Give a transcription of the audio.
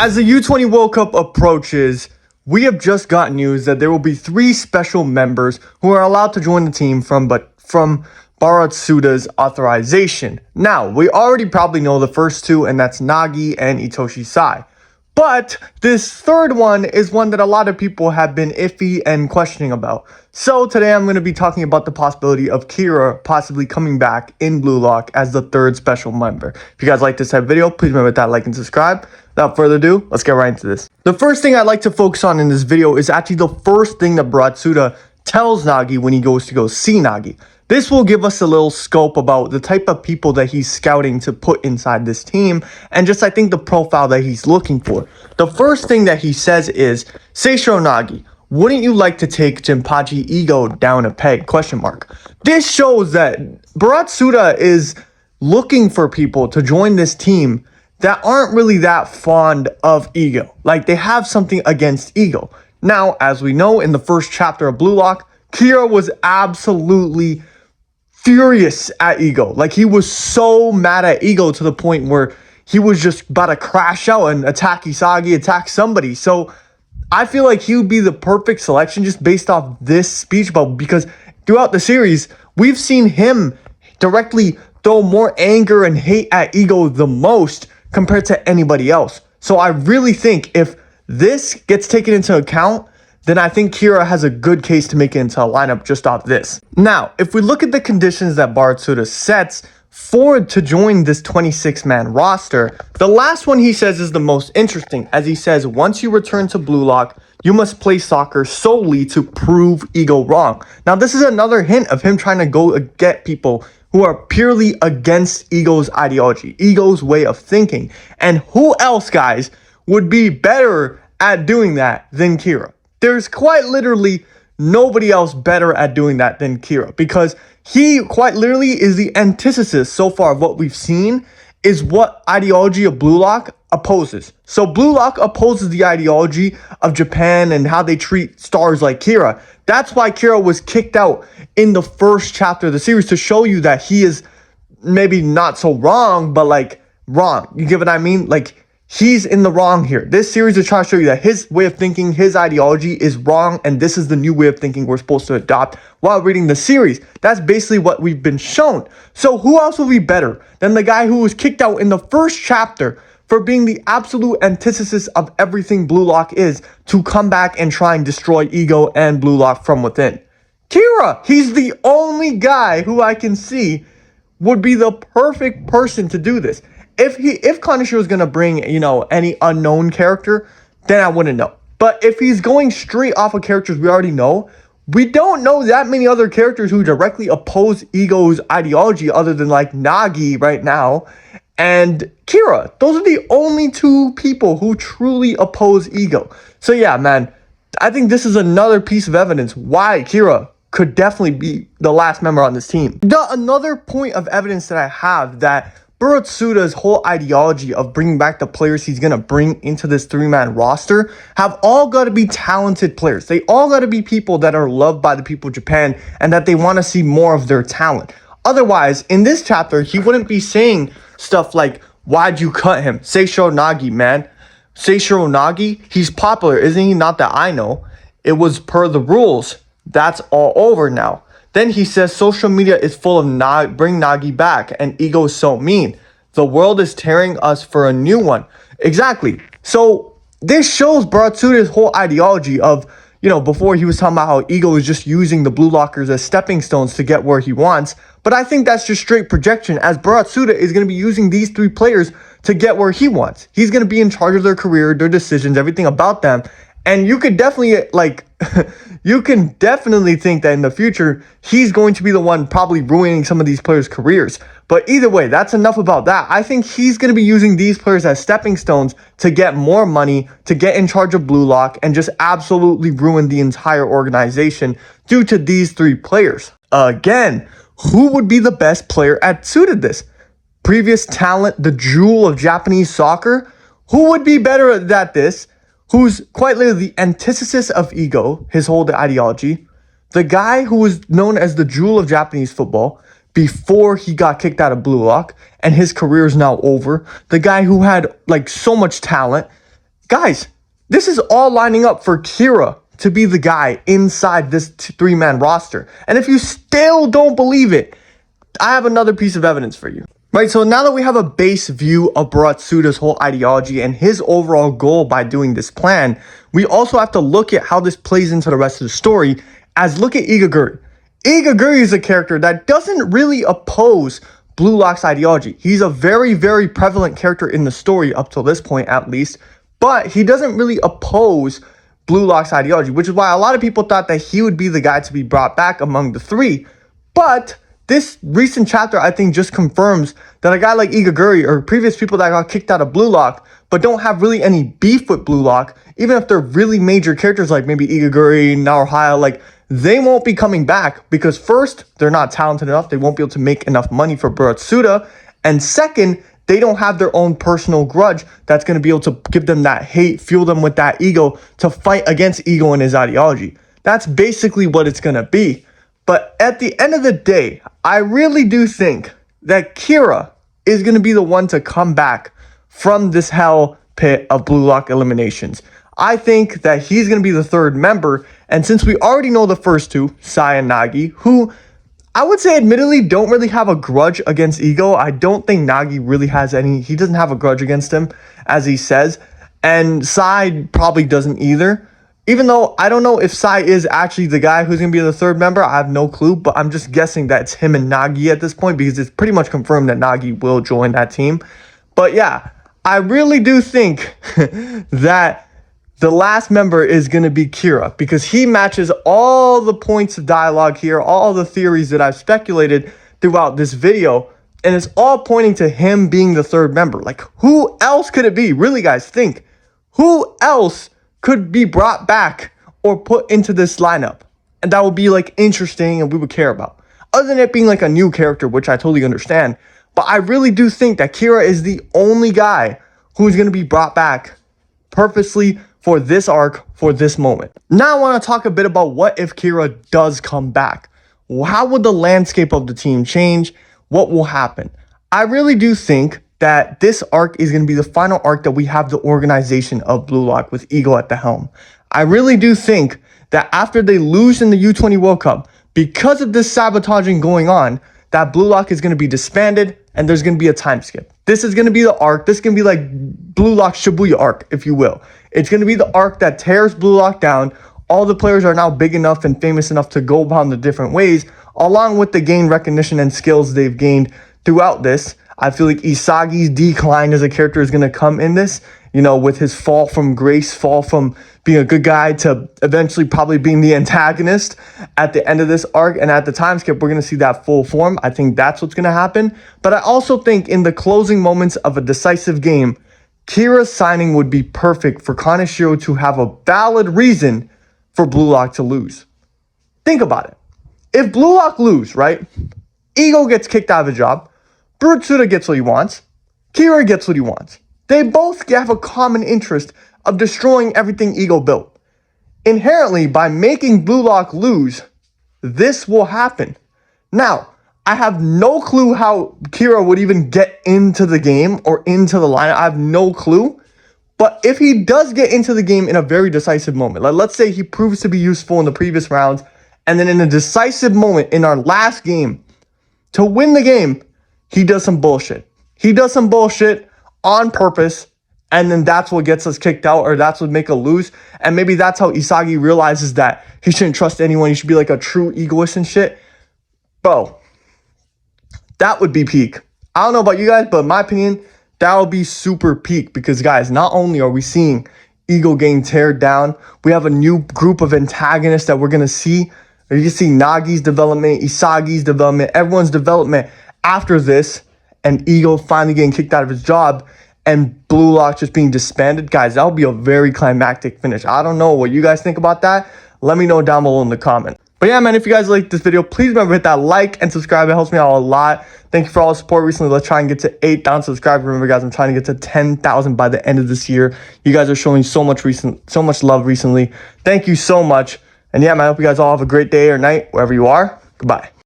As the U20 World Cup approaches, we have just got news that there will be 3 special members who are allowed to join the team from Buratsuda's authorization. Now, we already probably know the first 2, and that's Nagi and Itoshi Sai. But this third one is one that a lot of people have been iffy and questioning about. So today I'm going to be talking about the possibility of Kira possibly coming back in Blue Lock as the 3rd special member. If you guys like this type of video, please remember to like and subscribe. Without further ado, let's get right into this. The first thing I'd like to focus on in this video is actually the first thing that Buratsuda tells Nagi when he goes to go see Nagi. This will give us a little scope about the type of people that he's scouting to put inside this team and just, I think, the profile that he's looking for. The first thing that he says is, Seishiro Nagi, wouldn't you like to take Jinpachi ego down a peg? ? This shows that Buratsuda is looking for people to join this team that aren't really that fond of ego. Like, they have something against ego. Now, as we know, in the first chapter of Blue Lock, Kira was absolutely furious at ego. Like, he was so mad at ego to the point where he was just about to crash out and attack Isagi, attack somebody. So I feel like he would be the perfect selection just based off this speech bubble, because throughout the series, we've seen him directly throw more anger and hate at ego the most compared to anybody else. So I really think if this gets taken into account, then I think Kira has a good case to make it into a lineup just off this. Now, if we look at the conditions that Buratsuda sets to join this 26-man roster, the last one he says is the most interesting, as he says, once you return to Blue Lock, you must play soccer solely to prove ego wrong. Now, this is another hint of him trying to go get people who are purely against ego's ideology, ego's way of thinking. And who else, guys, would be better at doing that than Kira? There's quite literally nobody else better at doing that than Kira, because he quite literally is the antithesis so far of what we've seen is what ideology of Blue Lock opposes. So Blue Lock opposes the ideology of Japan and how they treat stars like Kira. That's why Kira was kicked out in the first chapter of the series, to show you that he is maybe not so wrong, but like wrong. You get what I mean? Like, he's in the wrong here. This series is trying to show you that his way of thinking, his ideology is wrong, and this is the new way of thinking we're supposed to adopt while reading the series. That's basically what we've been shown. So who else will be better than the guy who was kicked out in the first chapter for being the absolute antithesis of everything Blue Lock is, to come back and try and destroy ego and Blue Lock from within? Kira! He's the only guy who I can see would be the perfect person to do this. If Kaneshiro was going to bring, any unknown character, then I wouldn't know. But if he's going straight off of characters we already know, we don't know that many other characters who directly oppose ego's ideology other than like Nagi right now and Kira. Those are the only 2 people who truly oppose ego. So yeah, man, I think this is another piece of evidence why Kira could definitely be the last member on this team. Another point of evidence that I have that Buratsuda's whole ideology of bringing back the players he's going to bring into this 3-man roster have all got to be talented players. They all got to be people that are loved by the people of Japan and that they want to see more of their talent. Otherwise, in this chapter, he wouldn't be saying stuff like, why'd you cut him? Seishiro Nagi, man. Seishiro Nagi, he's popular, isn't he? Not that I know. It was per the rules. That's all over now. Then he says social media is full of bring Nagi back, and ego is so mean. The world is tearing us for a new one. Exactly. So this shows Buratsuda's whole ideology of, before he was talking about how ego is just using the Blue Lockers as stepping stones to get where he wants. But I think that's just straight projection, as Buratsuda is going to be using these 3 players to get where he wants. He's going to be in charge of their career, their decisions, everything about them. And you could definitely, you can definitely think that in the future, he's going to be the one probably ruining some of these players' careers. But either way, that's enough about that. I think he's going to be using these players as stepping stones to get more money, to get in charge of Blue Lock, and just absolutely ruin the entire organization due to these 3 players. Again, who would be the best player at suited this? Previous talent, the jewel of Japanese soccer? Who would be better at this? Who's quite literally the antithesis of ego, his whole ideology, the guy who was known as the jewel of Japanese football before he got kicked out of Blue Lock, and his career is now over, the guy who had so much talent, Guys, this is all lining up for Kira to be the guy inside this three-man roster. And if you still don't believe it, I have another piece of evidence for you. Right, so now that we have a base view of Buratsuda's whole ideology and his overall goal by doing this plan, we also have to look at how this plays into the rest of the story, as look at Eiguri. Eiguri is a character that doesn't really oppose Bluelock's ideology. He's a very, very prevalent character in the story up till this point, at least, but he doesn't really oppose Bluelock's ideology, which is why a lot of people thought that he would be the guy to be brought back among the three. But this recent chapter, I think, just confirms that a guy like Eiguri or previous people that got kicked out of Bluelock but don't have really any beef with Bluelock, even if they're really major characters like maybe Eiguri, Naruhaya, like they won't be coming back because first, they're not talented enough. They won't be able to make enough money for Buratsuda. And second, they don't have their own personal grudge that's going to be able to give them that hate, fuel them with that ego to fight against Ego and his ideology. That's basically what it's going to be. But at the end of the day, I really do think that Kira is going to be the one to come back from this hell pit of Bluelock eliminations. I think that he's going to be the third member. And since we already know the first two, Sai and Nagi, who I would say admittedly don't really have a grudge against Ego. I don't think Nagi really has any. He doesn't have a grudge against him, as he says. And Sai probably doesn't either. Even though I don't know if Sai is actually the guy who's going to be the third member. I have no clue. But I'm just guessing that it's him and Nagi at this point because it's pretty much confirmed that Nagi will join that team. But yeah, I really do think that the last member is going to be Kira because he matches all the points of dialogue here, all the theories that I've speculated throughout this video, and it's all pointing to him being the third member. Like, who else could it be? Really, guys, think. Who else could be brought back or put into this lineup? And that would be, like, interesting and we would care about. Other than it being, like, a new character, which I totally understand. But I really do think that Kira is the only guy who's going to be brought back purposely for this arc, for this moment. Now I want to talk a bit about what if Kira does come back. How would the landscape of the team change? What will happen? I really do think that this arc is going to be the final arc that we have the organization of Bluelock with Ego at the helm. I really do think that after they lose in the U20 World Cup, because of this sabotaging going on, that Bluelock is going to be disbanded and there's going to be a time skip. This is going to be the arc. This can be like Bluelock Shibuya arc, if you will. It's going to be the arc that tears Bluelock down. All the players are now big enough and famous enough to go about the different ways, along with the gained recognition and skills they've gained throughout this. I feel like Isagi's decline as a character is going to come in this, you know, with his fall from grace, fall from being a good guy to eventually probably being the antagonist at the end of this arc. And at the time skip, we're going to see that full form. I think that's what's going to happen. But I also think in the closing moments of a decisive game, Kira's signing would be perfect for Kaneshiro to have a valid reason for Bluelock to lose. Think about it. If Bluelock lose, right, Ego gets kicked out of a job, Buratsuda gets what he wants, Kira gets what he wants. They both have a common interest of destroying everything Ego built. Inherently, by making Bluelock lose, this will happen. Now, I have no clue how Kira would even get into the game or into the lineup. I have no clue. But if he does get into the game in a very decisive moment, like let's say he proves to be useful in the previous rounds, and then in a decisive moment in our last game, to win the game, he does some bullshit. He does some bullshit on purpose, and then that's what gets us kicked out, or that's what make us lose. And maybe that's how Isagi realizes that he shouldn't trust anyone. He should be like a true egoist and shit. Bro, that would be peak. I don't know about you guys, but in my opinion, that would be super peak. Because guys, not only are we seeing Ego getting teared down, we have a new group of antagonists that we're going to see. You can see Nagi's development, Isagi's development, everyone's development after this, and Ego finally getting kicked out of his job, and Bluelock just being disbanded. Guys, that would be a very climactic finish. I don't know what you guys think about that. Let me know down below in the comments. But yeah, man, if you guys liked this video, please remember to hit that like and subscribe. It helps me out a lot. Thank you for all the support recently. Let's try and get to 8,000 subscribers. Remember, guys, I'm trying to get to 10,000 by the end of this year. You guys are showing so much love recently. Thank you so much. And yeah, man, I hope you guys all have a great day or night, wherever you are. Goodbye.